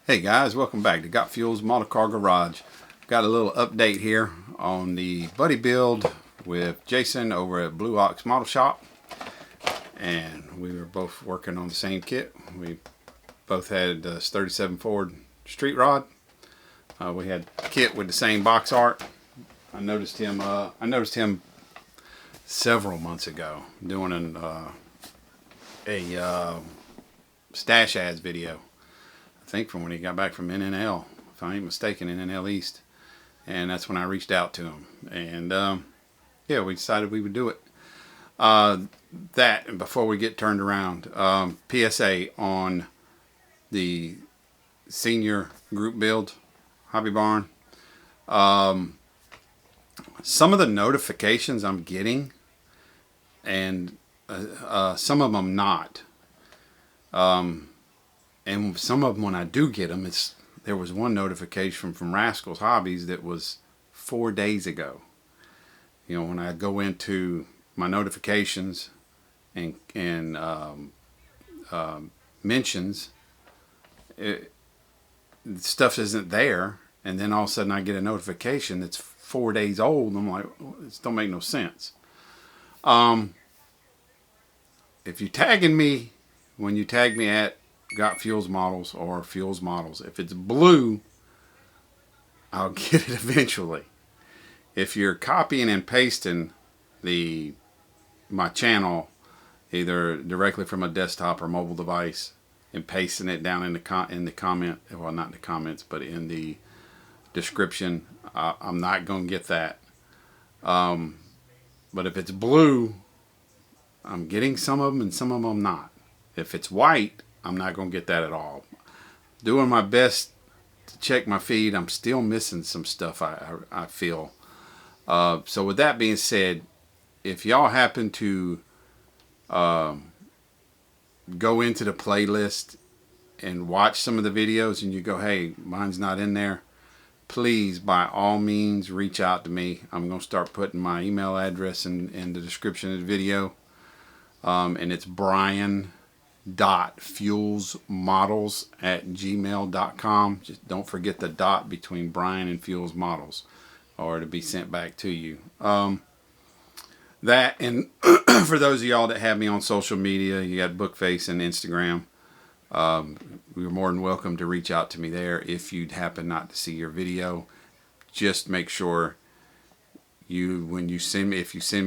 Hey guys, welcome back to Got Fuels Model Car Garage. Got a little update here on the buddy build with Jason over at Blue Ox Model Shop. And we were both working on the same kit. We both had this 37 Ford street rod. We had the kit with the same box art. I noticed him several months ago doing a stash ads video. I think from when he got back from NNL, if I ain't mistaken, NNL East. And that's when I reached out to him. And yeah, we decided we would do it. And before we get turned around, PSA on the senior group build, Hobby Barn. Some of the notifications I'm getting, and some of them not. And some of them, when I do get them, there was one notification from Rascal's Hobbies that was 4 days ago. You know, when I go into my notifications and mentions, stuff isn't there, and then all of a sudden I get a notification that's 4 days old. And I'm like, this don't make no sense. If you're tagging me, when you tag me at Got Fuels Models or Fuels Models, if it's blue, I'll get it eventually. If you're copying and pasting my channel either directly from a desktop or mobile device and pasting it down in the comment, well, not in the comments, but in the description, I'm not going to get that. But if it's blue, I'm getting some of them and some of them I'm not. If it's white, I'm not going to get that at all. Doing my best to check my feed. I'm still missing some stuff, I feel. So with that being said, if y'all happen to go into the playlist and watch some of the videos and you go, hey, mine's not in there, please, by all means, reach out to me. I'm going to start putting my email address in the description of the video. And it's brian.fuelsmodels@gmail.com. Just don't forget the dot between Brian and Fuels Models, or it'll be sent back to you. That, and for those of y'all that have me on social media, you got Bookface and Instagram. You're more than welcome to reach out to me there. If you'd happen not to see your video, just make sure if you send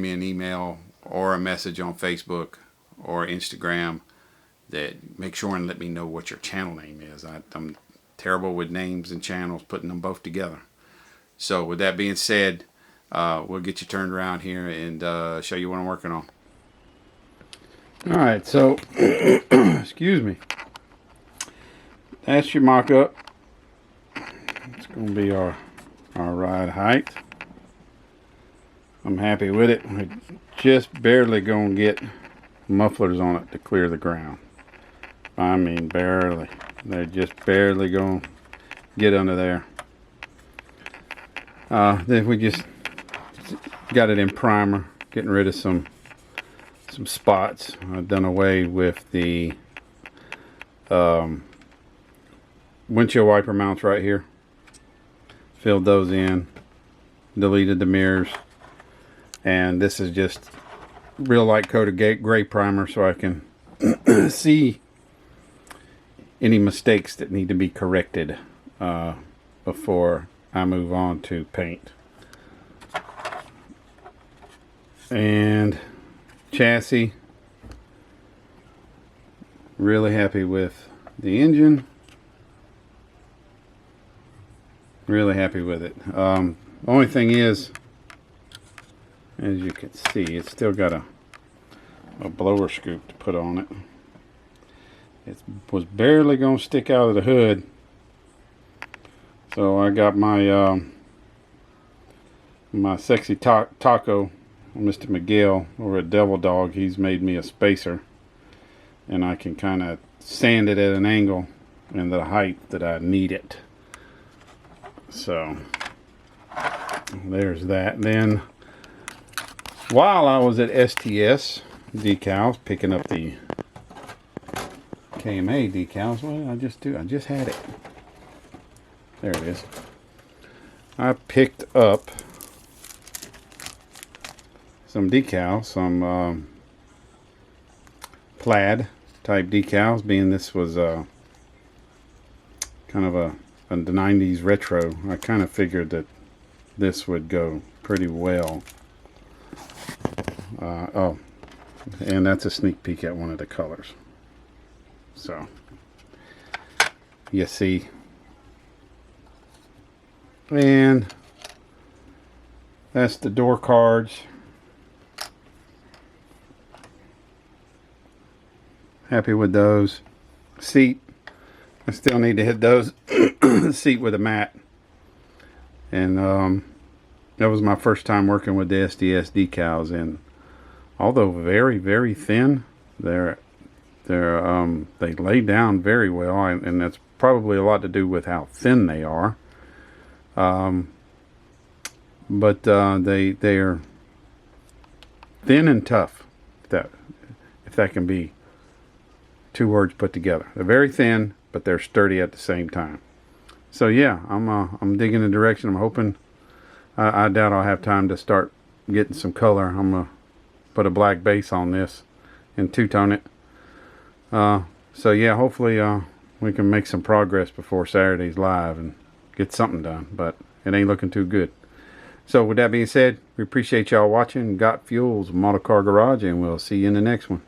me an email or a message on Facebook or Instagram, that make sure and let me know what your channel name is. I'm terrible with names and channels, putting them both together. So with that being said, we'll get you turned around here and show you what I'm working on. Alright, so excuse me. That's your mock-up. It's going to be our ride height. I'm happy with it. We're just barely going to get mufflers on it to clear the ground. I mean barely. They're just barely going to get under there. Then we just got it in primer, getting rid of some spots. I've done away with the windshield wiper mounts right here. Filled those in, deleted the mirrors, and this is just real light coat of gray primer so I can see any mistakes that need to be corrected before I move on to paint. And chassis, really happy with the engine, really happy with it. Only thing is, as you can see, it's still got a blower scoop to put on it. It was barely going to stick out of the hood. So I got my my sexy taco, Mr. Miguel over at Devil Dog. He's made me a spacer, and I can kind of sand it at an angle and the height that I need it. So there's that. Then while I was at STS decals, picking up the KMA decals, what did I just do? I just had it. There it is. I picked up some decals, some plaid type decals, being this was kind of a the 90s retro. I kind of figured that this would go pretty well. Oh, and that's a sneak peek at one of the colors. So you see, and that's the door cards. Happy with those. Seat, I still need to hit those. Seat with a mat. And that was my first time working with the SDS decals, and although very, very thin, they lay down very well, and that's probably a lot to do with how thin they are. But they're thin and tough, if that can be two words put together. They're very thin, but they're sturdy at the same time. So yeah, I'm digging the direction. I'm hoping. I doubt I'll have time to start getting some color. I'm gonna put a black base on this and two-tone it. So yeah, hopefully we can make some progress before Saturday's live and get something done. But it ain't looking too good. So with that being said, we appreciate y'all watching. Got Fuels Model Car Garage, and we'll see you in the next one.